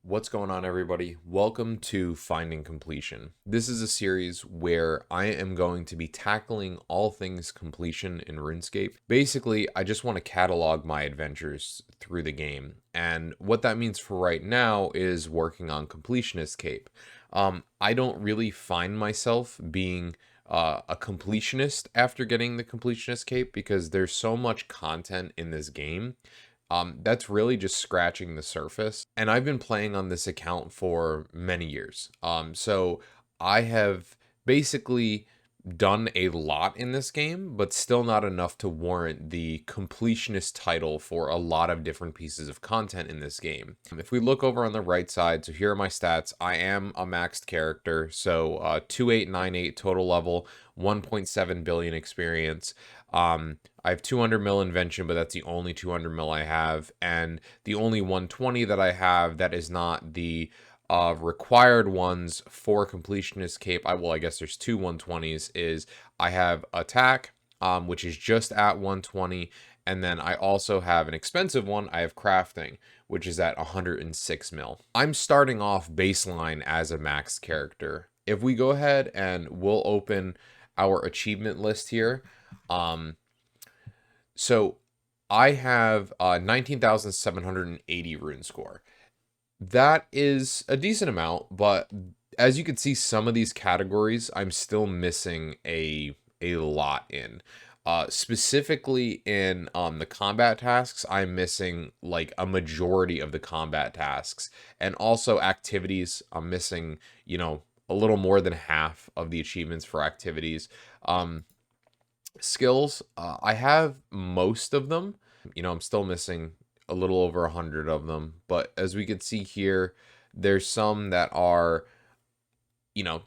What's going on, everybody? Welcome to Finding Completion. This is a series where I am going to be tackling all things completion in RuneScape. Basically, I just want to catalog my adventures through the game, and what that means for right now is working on Completionist Cape. I don't really find myself being a completionist after getting the Completionist Cape because there's so much content in this game that's really just scratching the surface. And I've been playing on this account for many years. So I have basically done a lot in this game, but still not enough to warrant the completionist title for a lot of different pieces of content in this game. If we look over on the right side, so here are my stats. I am a maxed character, so 2898 total level, 1.7 billion experience. I have 200 mil invention, but that's the only 200 mil I have, and the only 120 that I have that is not the required ones for Completionist Cape. I guess there's two 120s. Is I have attack, which is just at 120, and then I also have an expensive one. I have crafting, which is at 106 mil. I'm starting off baseline as a max character. If we go ahead and we'll open our achievement list here. So I have 19,780 rune score. That is a decent amount, but as you can see, some of these categories I'm still missing a lot in. Specifically in the combat tasks, I'm missing like a majority of the combat tasks, and also activities. I'm missing, a little more than half of the achievements for activities. Skills, I have most of them. I'm still missing a little over 100 of them, but as we can see here, there's some that are,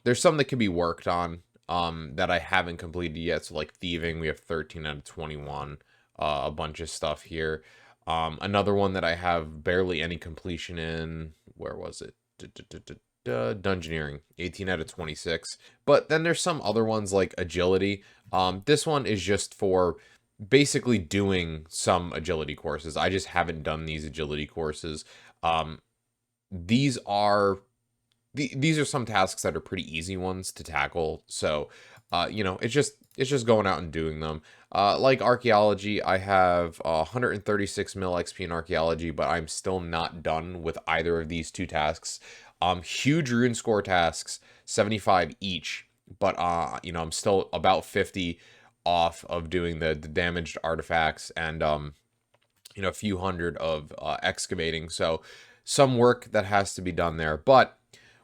there's some that can be worked on that I haven't completed yet. So like thieving, we have 13 out of 21, a bunch of stuff here. Another one that I have barely any completion in, where was it? Dungeoneering, 18 out of 26. But then there's some other ones like agility. This one is just for basically doing some agility courses. I just haven't done these agility courses. These are some tasks that are pretty easy ones to tackle. So, it's just going out and doing them. Like archaeology, I have 136 mil XP in archaeology, but I'm still not done with either of these two tasks. Huge rune score tasks, 75 each, but I'm still about 50 off of doing the damaged artifacts and a few hundred of excavating. So some work that has to be done there. But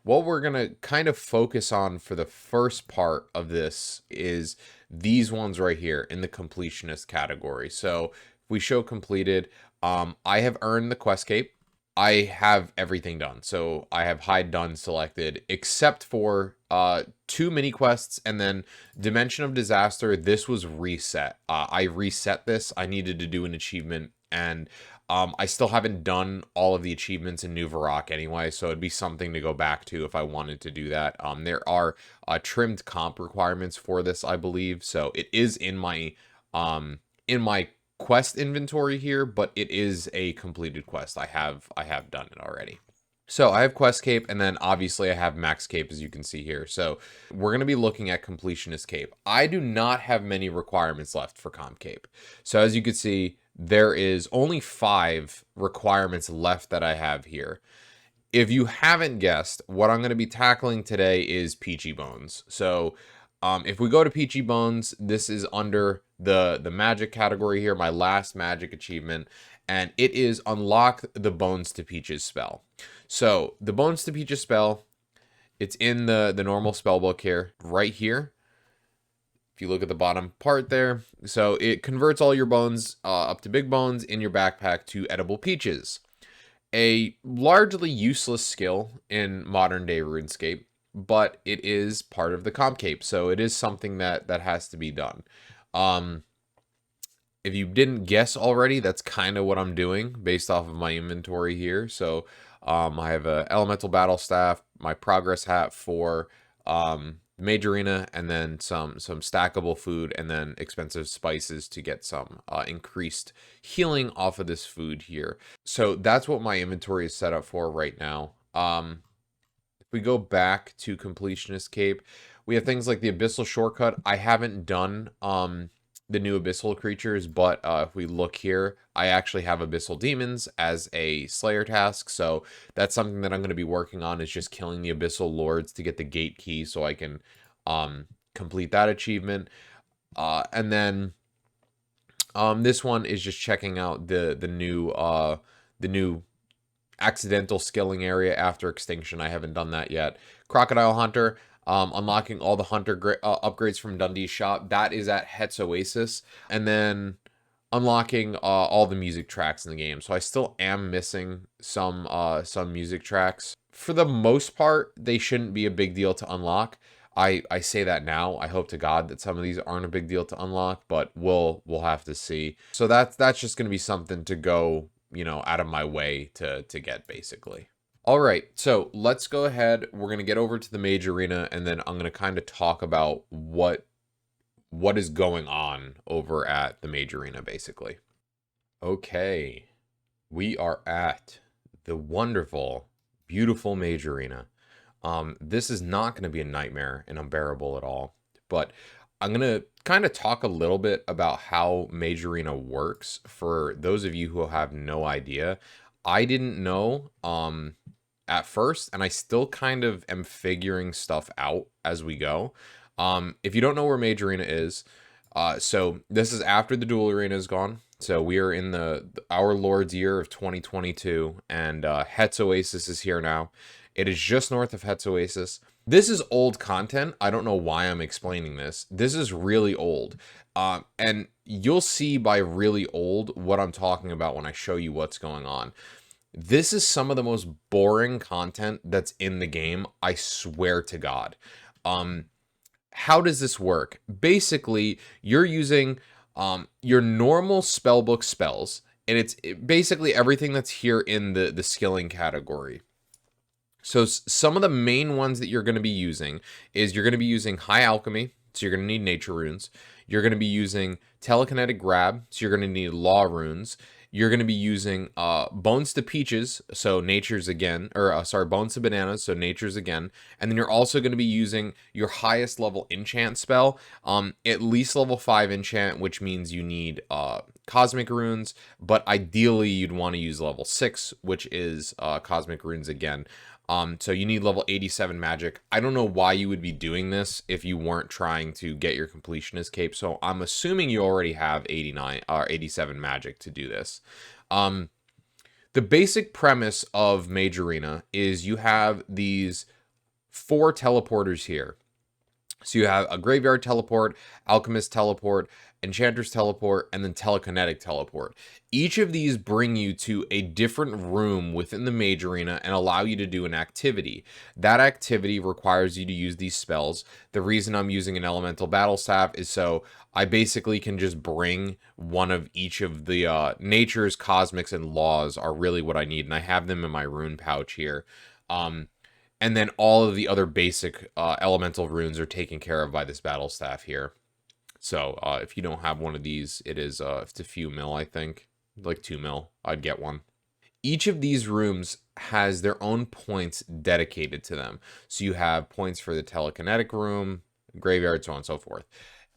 what we're going to kind of focus on for the first part of this is these ones right here in the completionist category. So if we show completed, I have earned the quest cape. I have everything done. So I have hide done selected, except for 2 mini quests and then Dimension of Disaster. This was reset. I reset this. I needed to do an achievement, and I still haven't done all of the achievements in New Varrock anyway, so it'd be something to go back to if I wanted to do that. There are trimmed comp requirements for this, I believe, so it is in my quest inventory here, but it is a completed quest. I have done it already. So I have quest cape, and then obviously I have max cape, as you can see here. So we're going to be looking at completionist cape. I do not have many requirements left for comp cape. So as you can see, there is only 5 requirements left that I have here. If you haven't guessed, what I'm going to be tackling today is Peachy Bones. So if we go to Peachy Bones, this is under the magic category here, my last magic achievement, and it is unlock the Bones to Peaches spell. So the Bones to Peaches spell, it's in the normal spell book here, right here. If you look at the bottom part there, so it converts all your bones up to big bones in your backpack to edible peaches. A largely useless skill in modern day RuneScape, but it is part of the comp cape, so it is something that has to be done. If you didn't guess already, that's kind of what I'm doing based off of my inventory here. So I have a elemental battle staff, my progress hat for Mage Arena, and then some stackable food, and then expensive spices to get some increased healing off of this food here. So that's what my inventory is set up for right now. If we go back to Completionist Cape, we have things like the Abyssal Shortcut. I haven't done the new Abyssal creatures, but if we look here, I actually have Abyssal Demons as a Slayer task, so that's something that I'm going to be working on, is just killing the Abyssal Lords to get the Gate Key so I can complete that achievement. And then this one is just checking out the new accidental skilling area after extinction. I haven't done that yet. Crocodile Hunter, unlocking all the hunter upgrades from Dundee's shop. That is at Het's Oasis. And then unlocking all the music tracks in the game. So I still am missing some music tracks. For the most part, they shouldn't be a big deal to unlock. I say that now. I hope to God that some of these aren't a big deal to unlock, but we'll have to see. So that's just going to be something to go, out of my way to get, basically. All right, so let's go ahead. We're going to get over to the Mage Arena, and then I'm going to kind of talk about what is going on over at the Mage Arena, basically. Okay, we are at the wonderful, beautiful Mage Arena. This is not going to be a nightmare and unbearable at all, but I'm going to kind of talk a little bit about how Mage Arena works for those of you who have no idea. I didn't know at first, and I still kind of am figuring stuff out as we go. If you don't know where Mage Arena is, so this is after the Duel Arena is gone. So we are in our Lord's year of 2022, and Het's Oasis is here now. It is just north of Het's Oasis. This is old content. I don't know why I'm explaining this. This is really old. And you'll see by really old what I'm talking about when I show you what's going on. This is some of the most boring content that's in the game. I swear to God. How does this work? Basically, you're using your normal spellbook spells, and it's basically everything that's here in the skilling category. So some of the main ones that you're going to be using is you're going to be using High Alchemy, so you're going to need Nature Runes. You're going to be using Telekinetic Grab, so you're going to need Law Runes. You're going to be using Bones to Peaches, so Nature's again, or Bones to Bananas, so Nature's again. And then you're also going to be using your highest level enchant spell, at least level 5 enchant, which means you need Cosmic Runes, but ideally you'd want to use level 6, which is Cosmic Runes again. So you need level 87 magic. I don't know why you would be doing this if you weren't trying to get your Completionist Cape. So I'm assuming you already have 89 or 87 magic to do this. The basic premise of Mage Arena is you have these 4 teleporters here. So you have a Graveyard Teleport, Alchemist Teleport, Enchanters Teleport, and then Telekinetic Teleport. Each of these bring you to a different room within the Mage Arena and allow you to do an activity. That activity requires you to use these spells. The reason I'm using an Elemental Battle Staff is so I basically can just bring one of each of the Natures, Cosmics, and Laws are really what I need, and I have them in my rune pouch here. And then all of the other basic elemental runes are taken care of by this battle staff here. So if you don't have one of these, it's a few mil, I think. Like 2 mil, I'd get one. Each of these rooms has their own points dedicated to them. So you have points for the Telekinetic Room, Graveyard, so on and so forth.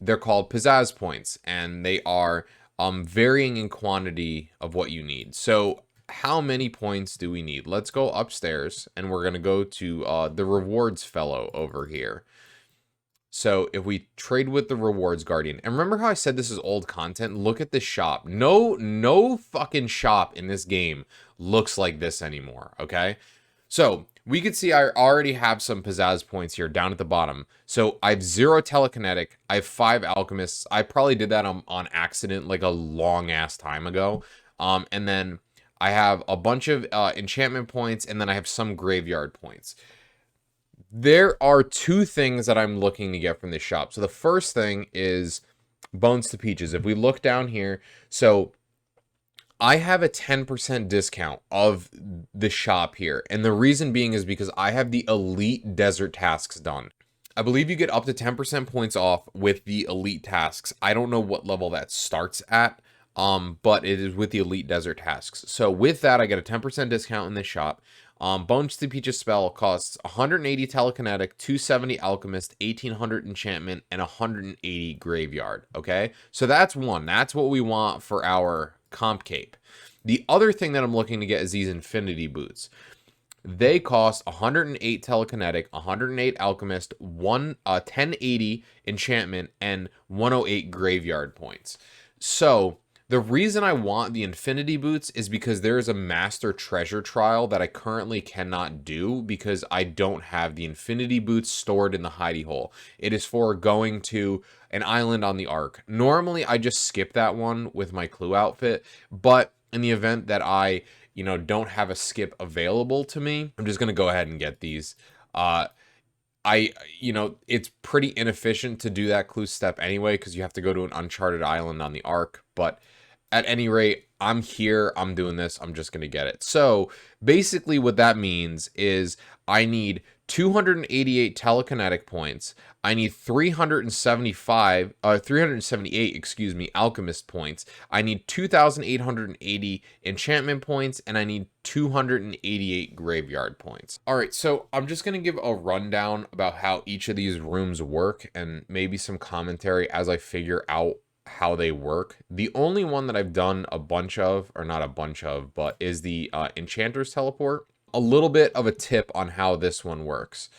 They're called Pizzazz points, and they are varying in quantity of what you need. So how many points do we need? Let's go upstairs, and we're going to go to the rewards fellow over here. So if we trade with the rewards guardian, and remember how I said this is old content? Look at this shop. No fucking shop in this game looks like this anymore, okay? So we could see I already have some pizzazz points here down at the bottom. So I have 0 telekinetic. I have 5 alchemists. I probably did that on accident like a long ass time ago. And then I have a bunch of enchantment points, and then I have some graveyard points. There are 2 things that I'm looking to get from this shop. So the first thing is Bones to Peaches. If we look down here, so I have a 10% discount of the shop here. And the reason being is because I have the elite desert tasks done. I believe you get up to 10% points off with the elite tasks. I don't know what level that starts at, but it is with the elite desert tasks. So with that, I get a 10% discount in this shop. Bones to Peach's spell costs 180 telekinetic, 270 alchemist, 1800 enchantment, and 180 graveyard. Okay, so that's one. That's what we want for our comp cape. The other thing that I'm looking to get is these infinity boots. They cost 108 telekinetic, 108 alchemist, 1080 enchantment, and 108 graveyard points. So the reason I want the infinity boots is because there is a master treasure trial that I currently cannot do because I don't have the infinity boots stored in the hidey hole. It is for going to an island on the Ark. Normally I just skip that one with my clue outfit, but in the event that I don't have a skip available to me, I'm just going to go ahead and get these. It's pretty inefficient to do that clue step anyway, because you have to go to an uncharted island on the Ark. But at any rate, I'm here, I'm doing this, I'm just going to get it. So basically what that means is I need 288 telekinetic points. I need 378, excuse me, alchemist points. I need 2,880 enchantment points, and I need 288 graveyard points. All right, so I'm just going to give a rundown about how each of these rooms work and maybe some commentary as I figure out how they work. The only one that I've done a bunch of, or not a bunch of, but is the Enchanters teleport. A little bit of a tip on how this one works.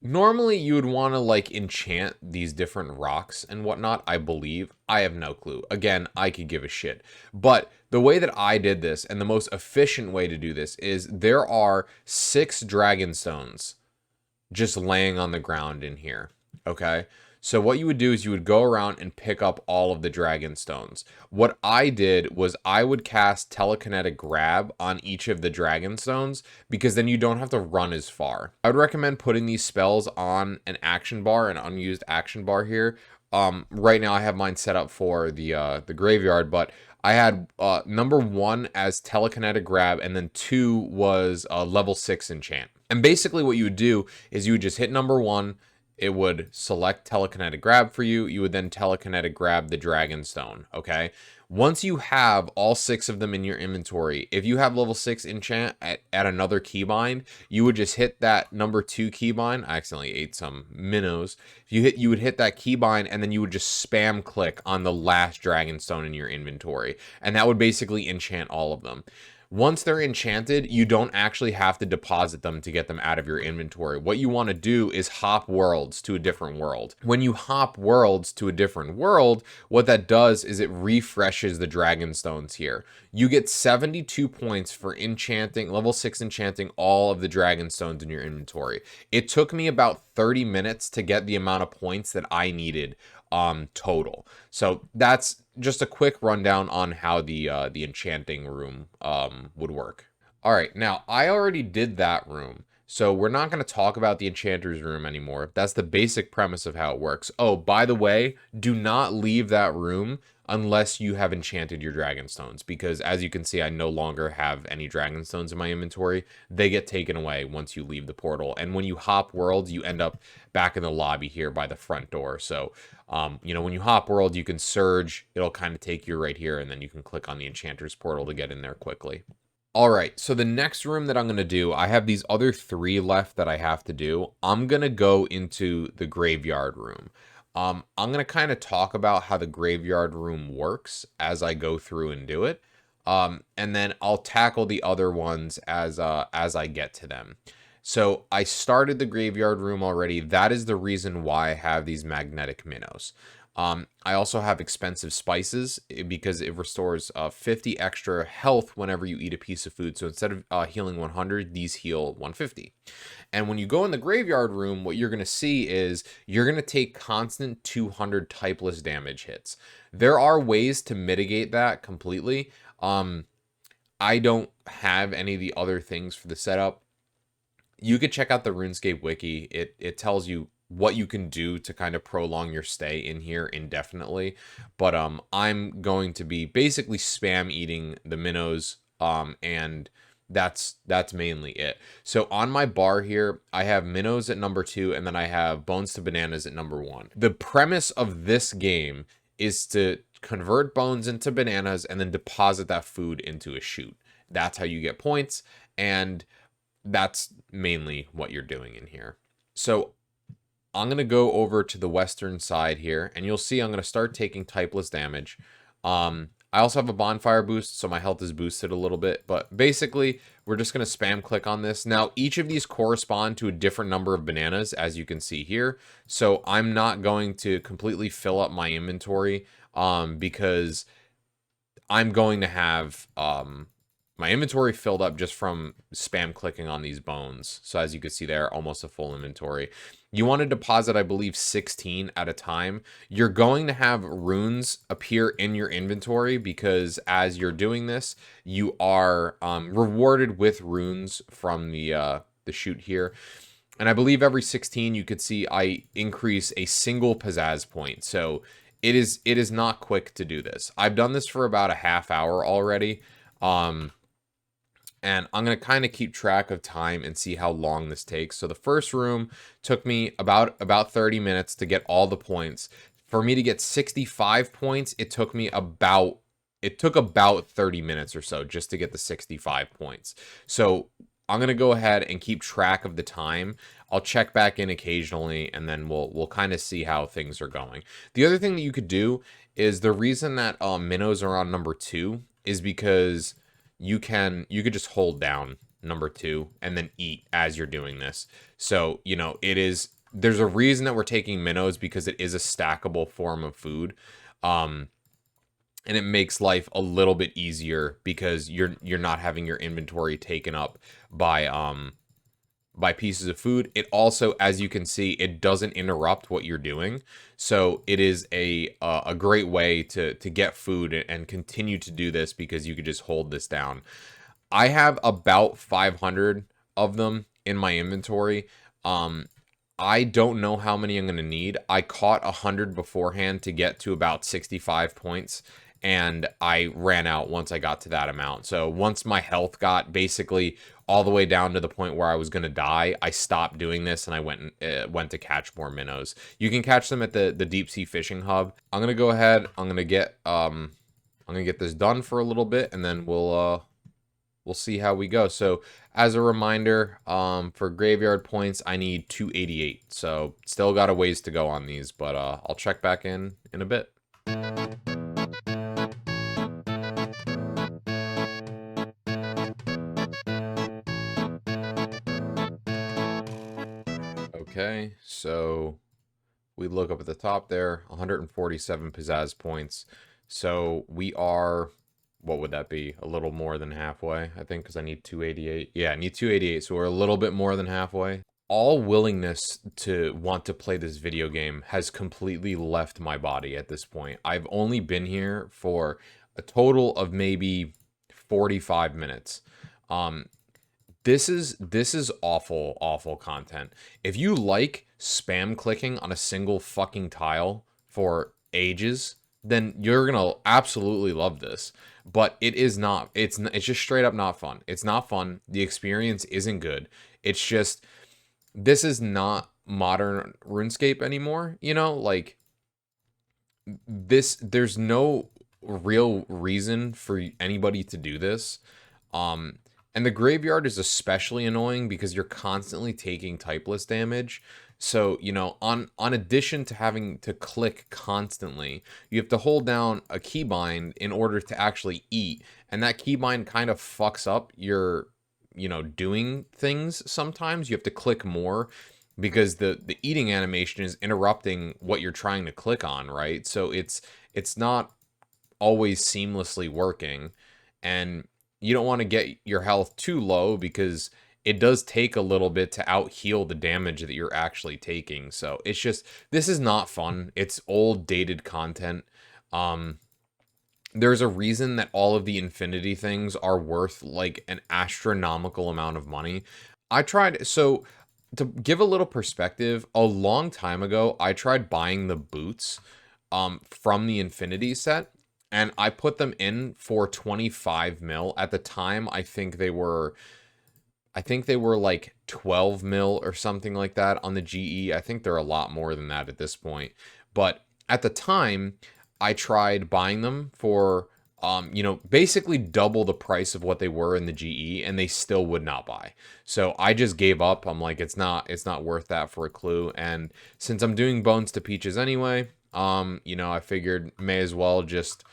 Normally you would want to like enchant these different rocks and whatnot, I believe. I have no clue. Again, I could give a shit. But the way that I did this, and the most efficient way to do this, is there are 6 dragon stones just laying on the ground in here. Okay? So what you would do is you would go around and pick up all of the dragon stones. What I did was I would cast Telekinetic Grab on each of the dragon stones, because then you don't have to run as far. I would recommend putting these spells on an action bar, an unused action bar here. Right now I have mine set up for the graveyard, but I had number 1 as Telekinetic Grab, and then 2 was level 6 enchant. And basically what you would do is you would just hit number 1, it would select Telekinetic Grab for you. You would then Telekinetic Grab the Dragon Stone, okay? Once you have all 6 of them in your inventory, if you have level 6 enchant at another keybind, you would just hit that number 2 keybind. I accidentally ate some minnows. You would hit that keybind, and then you would just spam click on the last Dragon Stone in your inventory, and that would basically enchant all of them. Once they're enchanted, you don't actually have to deposit them to get them out of your inventory. What you want to do is hop worlds to a different world. When you hop worlds to a different world, what that does is it refreshes the dragon stones here. You get 72 points for enchanting, level 6 enchanting all of the dragon stones in your inventory. It took me about 30 minutes to get the amount of points that I needed total. So that's just a quick rundown on how the enchanting room would work. All right, now I already did that room, so we're not going to talk about the Enchanters Room anymore. That's the basic premise of how it works. Oh, by the way, do not leave that room unless you have enchanted your dragon stones, because as you can see, I no longer have any dragon stones in my inventory. They get taken away once you leave the portal, and when you hop worlds, you end up back in the lobby here by the front door. So when you hop world, you can surge, it'll kind of take you right here, and then you can click on the Enchanter's portal to get in there quickly. All right, so the next room that I'm going to do, I have these other 3 left that I have to do. I'm going to go into the graveyard room. I'm going to kind of talk about how the graveyard room works as I go through and do it. And then I'll tackle the other ones as I get to them. So I started the graveyard room already. That is the reason why I have these magnetic minnows. I also have expensive spices because it restores 50 extra health whenever you eat a piece of food. So instead of healing 100, these heal 150. And when you go in the graveyard room, what you're going to see is you're going to take constant 200 typeless damage hits. There are ways to mitigate that completely. I don't have any of the other things for the setup. You could check out the RuneScape wiki. It tells you what you can do to kind of prolong your stay in here indefinitely. But I'm going to be basically spam eating the minnows, and that's mainly it. So on my bar here, I have minnows at number 2, and then I have bones to bananas at number 1. The premise of this game is to convert bones into bananas and then deposit that food into a chute. That's how you get points. And that's mainly what you're doing in here. So I'm going to go over to the western side here, and you'll see I'm going to start taking typeless damage. I also have a bonfire boost, so my health is boosted a little bit. But basically, we're just going to spam click on this. Now, each of these correspond to a different number of bananas, as you can see here. So I'm not going to completely fill up my inventory because I'm going to have my inventory filled up just from spam clicking on these bones. So as you can see there, almost a full inventory. You want to deposit, I believe, 16 at a time. You're going to have runes appear in your inventory because as you're doing this, you are rewarded with runes from the chute here. And I believe every 16 you could see I increase a single pizzazz point. So it is not quick to do this. I've done this for about a half hour already. And I'm going to kind of keep track of time and see how long this takes. So the first room took me about 30 minutes to get all the points. For me to get 65 points, it took about 30 minutes or so just to get the 65 points. So I'm going to go ahead and keep track of the time. I'll check back in occasionally, and then we'll kind of see how things are going. The other thing that you could do is the reason that minnows are on number 2 is because you could just hold down number 2 and then eat as you're doing this. So, you know, there's a reason that we're taking minnows because it is a stackable form of food. And it makes life a little bit easier because you're not having your inventory taken up by pieces of food. It also, as you can see, it doesn't interrupt what you're doing. So it is a great way to get food and continue to do this because you could just hold this down. I have about 500 of them in my inventory. I don't know how many I'm going to need. I caught 100 beforehand to get to about 65 points, and I ran out once I got to that amount. So once my health got basically all the way down to the point where I was going to die, I stopped doing this and I went to catch more minnows. You can catch them at the deep sea fishing hub. I'm going to go ahead. I'm going to get this done for a little bit, and then we'll see how we go. So as a reminder, for graveyard points, I need 288. So still got a ways to go on these, but I'll check back in a bit. Okay, so we look up at the top there, 147 pizzazz points. So we are, what would that be? A little more than halfway, I think, because I need 288. Yeah, I need 288, so we're a little bit more than halfway. All willingness to want to play this video game has completely left my body at this point. I've only been here for a total of maybe 45 minutes. This is awful content. If you like spam clicking on a single fucking tile for ages, then you're gonna absolutely love this. But it is not. It's just straight up not fun. It's not fun. The experience isn't good. It's just, this is not modern RuneScape anymore. You know, like this. There's no real reason for anybody to do this. And the graveyard is especially annoying because you're constantly taking typeless damage. So, you know, on addition to having to click constantly, you have to hold down a keybind in order to actually eat. And that keybind kind of fucks up your, you know, doing things sometimes. You have to click more because the eating animation is interrupting what you're trying to click on, right? So it's not always seamlessly working. And you don't want to get your health too low because it does take a little bit to out heal the damage that you're actually taking. So it's just, this is not fun. It's old, dated content. There's a reason that all of the infinity things are worth like an astronomical amount of money. So to give a little perspective, a long time ago, I tried buying the boots from the infinity set. And I put them in for 25 mil. At the time, I think they were like 12 mil or something like that on the GE. I think they're a lot more than that at this point. But at the time, I tried buying them for you know, basically double the price of what they were in the GE, and they still would not buy. So I just gave up. I'm like, it's not worth that for a clue. And since I'm doing Bones to Peaches anyway, you know, I figured may as well just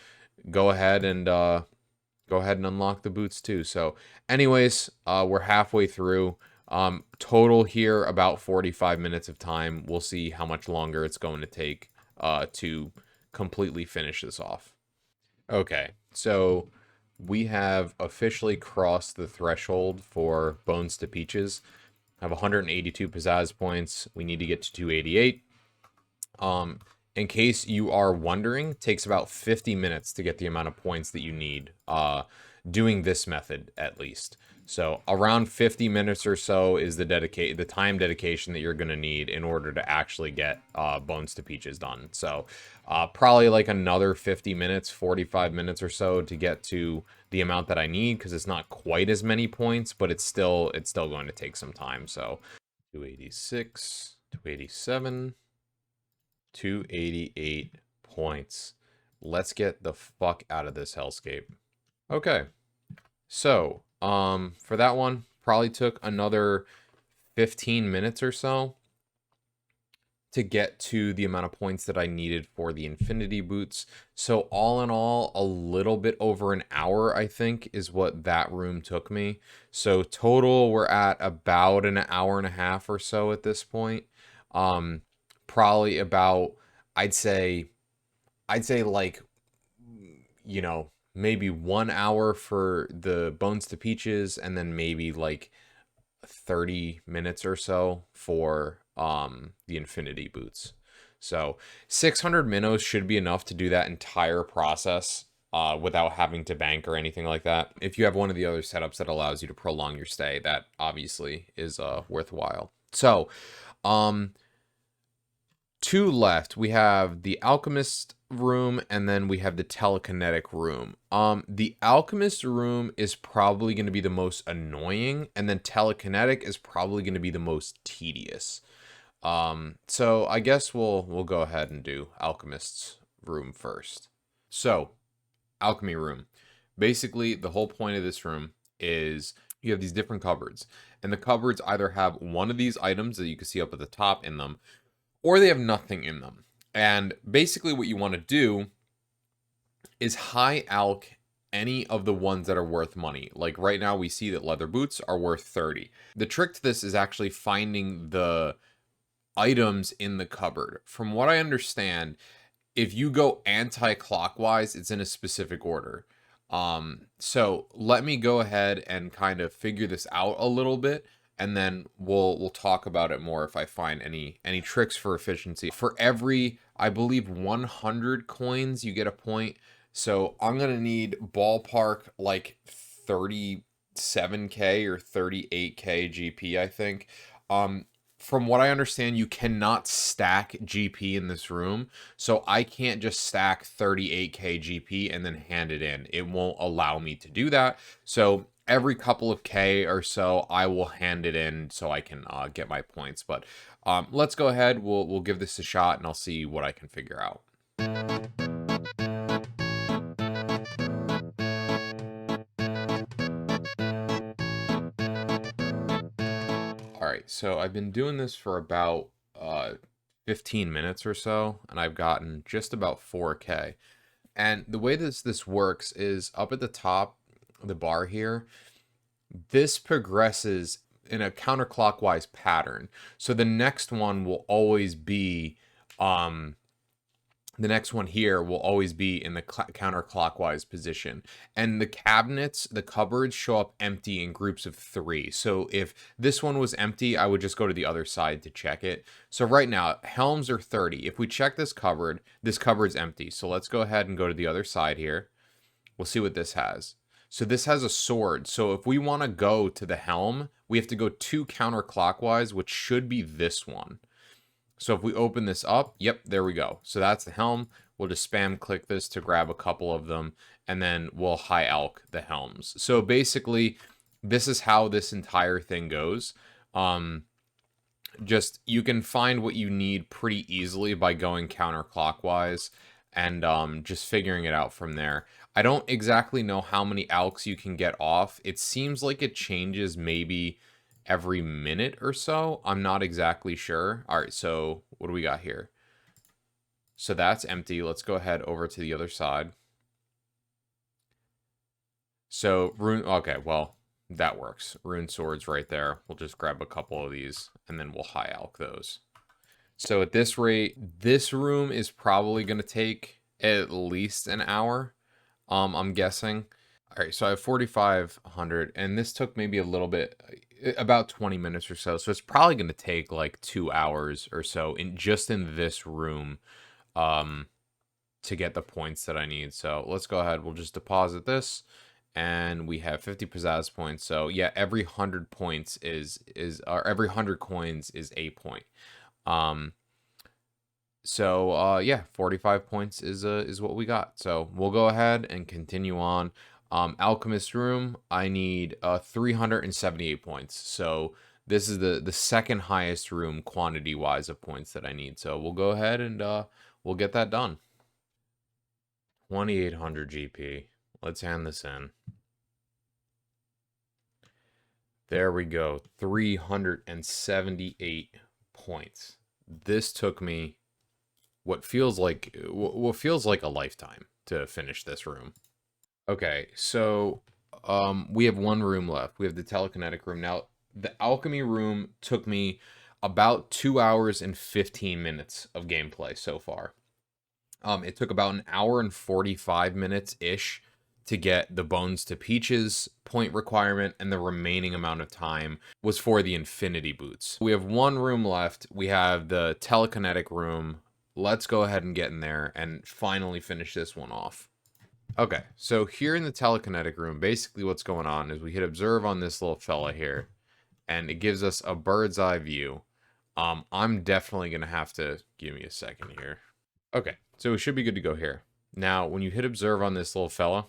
go ahead and unlock the boots too. So anyways, we're halfway through. Total here about 45 minutes of time. We'll see how much longer it's going to take to completely finish this off. Okay, so we have officially crossed the threshold for Bones to Peaches. I have 182 pizzazz points. We need to get to 288. Um, in case you are wondering, it takes about 50 minutes to get the amount of points that you need, doing this method at least. So around 50 minutes or so is the time dedication that you're going to need in order to actually get Bones to Peaches done. So probably like another 50 minutes, 45 minutes or so to get to the amount that I need, because it's not quite as many points, but it's still going to take some time. So 286, 287, 288 points. Let's get the fuck out of this hellscape. Okay. So, for that one, probably took another 15 minutes or so to get to the amount of points that I needed for the infinity boots. So all in all, a little bit over an hour, I think, is what that room took me. So total, we're at about an hour and a half or so at this point. Probably about, I'd say like, you know, maybe 1 hour for the Bones to Peaches, and then maybe like 30 minutes or so for the infinity boots. So 600 minnows should be enough to do that entire process without having to bank or anything like that. If you have one of the other setups that allows you to prolong your stay, that obviously is worthwhile. So two left. We have the Alchemist Room, and then we have the Telekinetic Room. The Alchemist Room is probably going to be the most annoying, and then Telekinetic is probably going to be the most tedious. So I guess we'll go ahead and do Alchemist's Room first. So, Alchemy Room. Basically, the whole point of this room is you have these different cupboards, and the cupboards either have one of these items that you can see up at the top in them, or they have nothing in them. And basically what you want to do is high alch any of the ones that are worth money. Like right now we see that leather boots are worth 30. The trick to this is actually finding the items in the cupboard. From what I understand, if you go anti-clockwise, it's in a specific order. So let me go ahead and kind of figure this out a little bit, and then we'll talk about it more if I find any tricks for efficiency. For every, I believe, 100 coins, you get a point. So I'm gonna need ballpark like 37k or 38k GP, I think. From what I understand, you cannot stack GP in this room, so I can't just stack 38k GP and then hand it in. It won't allow me to do that. So every couple of K or so, I will hand it in so I can get my points. But let's go ahead. We'll give this a shot, and I'll see what I can figure out. All right, so I've been doing this for about 15 minutes or so, and I've gotten just about 4K. And the way this works is up at the top, the bar here, this progresses in a counterclockwise pattern. So the next one will always be the next one here will always be in the counterclockwise position. And the cabinets, the cupboards show up empty in groups of 3. So if this one was empty, I would just go to the other side to check it. So right now, helms are 30. If we check this cupboard's empty. So let's go ahead and go to the other side here. We'll see what this has. So this has a sword. So if we want to go to the helm, we have to go 2 counterclockwise, which should be this one. So if we open this up, yep, there we go. So that's the helm. We'll just spam click this to grab a couple of them, and then we'll high alch the helms. So basically, this is how this entire thing goes. Just you can find what you need pretty easily by going counterclockwise and just figuring it out from there. I don't exactly know how many alks you can get off. It seems like it changes maybe every minute or so. I'm not exactly sure. All right, so what do we got here? So that's empty. Let's go ahead over to the other side. So rune, okay, well, that works. Rune swords right there. We'll just grab a couple of these and then we'll high alk those. So at this rate, this room is probably going to take at least an hour. I'm guessing. All right, so I have 4,500, and this took maybe a little bit, about 20 minutes or so. So it's probably going to take like 2 hours or so in this room, um, to get the points that I need. So let's go ahead. We'll just deposit this, and we have 50 pizzazz points. So yeah, every 100 points or every 100 coins is a point. So yeah, 45 points is what we got. So we'll go ahead and continue on. Alchemist Room, I need 378 points. So this is the second highest room quantity wise of points that I need. So we'll go ahead and we'll get that done. 2800 GP. Let's hand this in. There we go. 378 points. This took me what feels like a lifetime to finish this room. Okay, so we have one room left. We have the Telekinetic Room. Now, the Alchemy Room took me about 2 hours and 15 minutes of gameplay so far. It took about an hour and 45 minutes-ish to get the Bones to Peaches point requirement, and the remaining amount of time was for the Infinity Boots. We have one room left. We have the Telekinetic Room. Let's go ahead and get in there and finally finish this one off. Okay, so here in the Telekinetic Room, basically what's going on is we hit observe on this little fella here, and it gives us a bird's eye view. I'm definitely going to have to, give me a second here. Okay, so we should be good to go here. Now, when you hit observe on this little fella,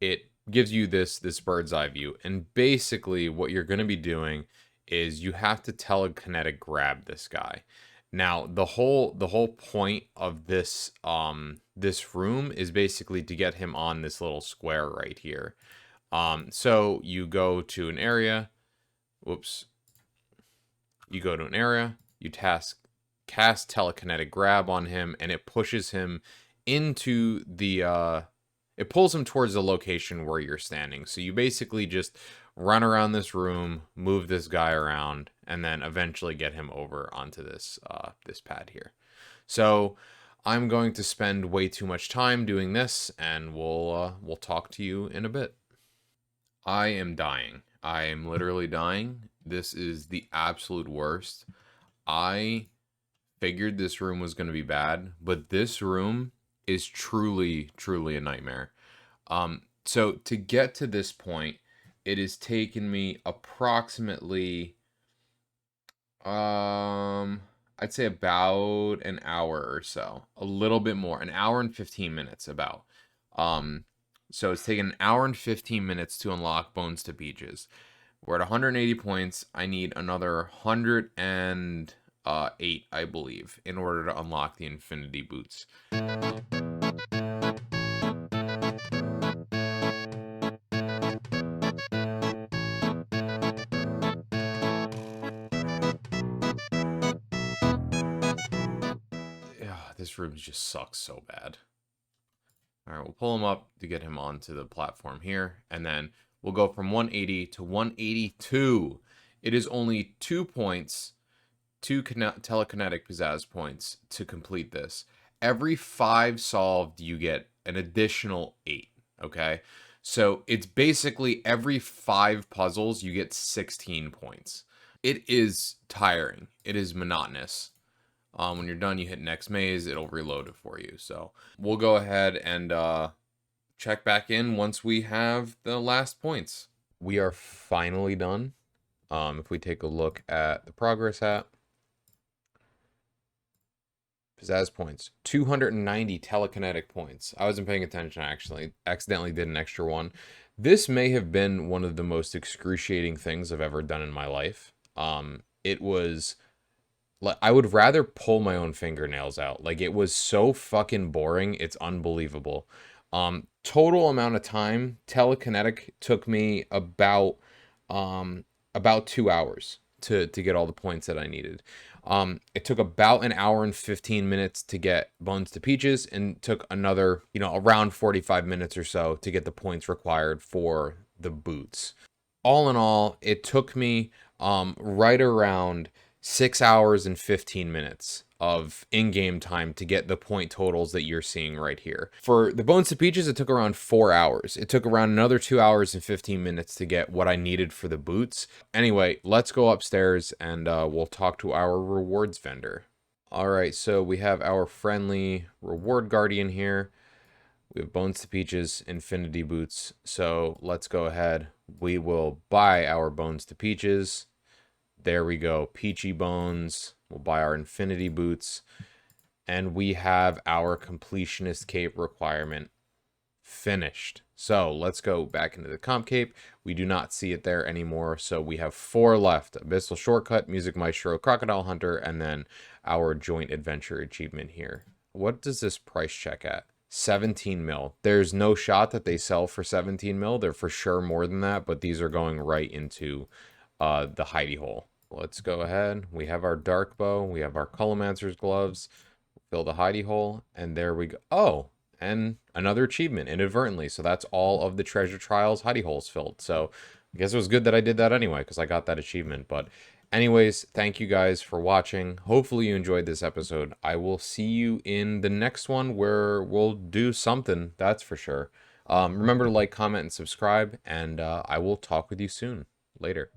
it gives you this bird's eye view, and basically what you're going to be doing is you have to telekinetic grab this guy. Now, the whole point of this this room is basically to get him on this little square right here. So you go to an area, whoops. You go to an area, you cast telekinetic grab on him, and it pushes him into the it pulls him towards the location where you're standing. So you basically just run around this room, move this guy around, and then eventually get him over onto this this pad here. So I'm going to spend way too much time doing this, and we'll talk to you in a bit. I am dying. I am literally dying. This is the absolute worst. I figured this room was going to be bad, but this room is truly, truly a nightmare. So to get to this point, it has taken me approximately, I'd say about an hour or so, a little bit more, an hour and 15 minutes about. So it's taken an hour and 15 minutes to unlock Bones to Peaches. We're at 180 points. I need another 108, I believe, in order to unlock the Infinity Boots. This room just sucks so bad. All right, we'll pull him up to get him onto the platform here, and then we'll go from 180 to 182. It is only 2 points, 2 telekinetic pizzazz points to complete this. Every 5 solved, you get an additional 8, okay? So it's basically every 5 puzzles, you get 16 points. It is tiring. It is monotonous. When you're done, you hit next maze, it'll reload it for you. So we'll go ahead and check back in once we have the last points. We are finally done. If we take a look at the progress app, pizzazz points, 290 telekinetic points. I wasn't paying attention, actually. Accidentally did an extra one. This may have been one of the most excruciating things I've ever done in my life. It was... I would rather pull my own fingernails out. Like, it was so fucking boring. It's unbelievable. Total amount of time, telekinetic took me about 2 hours to get all the points that I needed. It took about an hour and 15 minutes to get Bones to Peaches, and took another, around 45 minutes or so to get the points required for the boots. All in all, it took me right around 6 hours and 15 minutes of in-game time to get the point totals that you're seeing right here. For the Bones to Peaches, it took around 4 hours. It took around another 2 hours and 15 minutes to get what I needed for the boots. Anyway, let's go upstairs and we'll talk to our rewards vendor. All right, so we have our friendly reward guardian here. We have Bones to Peaches, Infinity Boots. So let's go ahead. We will buy our Bones to Peaches. There we go. Peachy Bones. We'll buy our Infinity Boots. And we have our Completionist Cape requirement finished. So let's go back into the Comp Cape. We do not see it there anymore. So we have 4 left. Abyssal Shortcut, Music Maestro, Crocodile Hunter, and then our Joint Adventure achievement here. What does this price check at? 17 mil. There's no shot that they sell for 17 mil. They're for sure more than that, but these are going right into the hidey hole. Let's go ahead. We have our dark bow. We have our Colomancer's gloves. Fill the hidey hole, and there we go. Oh, and another achievement inadvertently. So that's all of the treasure trials hidey holes filled. So I guess it was good that I did that anyway, because I got that achievement. But anyways, thank you guys for watching. Hopefully you enjoyed this episode. I will see you in the next one where we'll do something, that's for sure. Remember to like, comment, and subscribe, and I will talk with you soon. Later.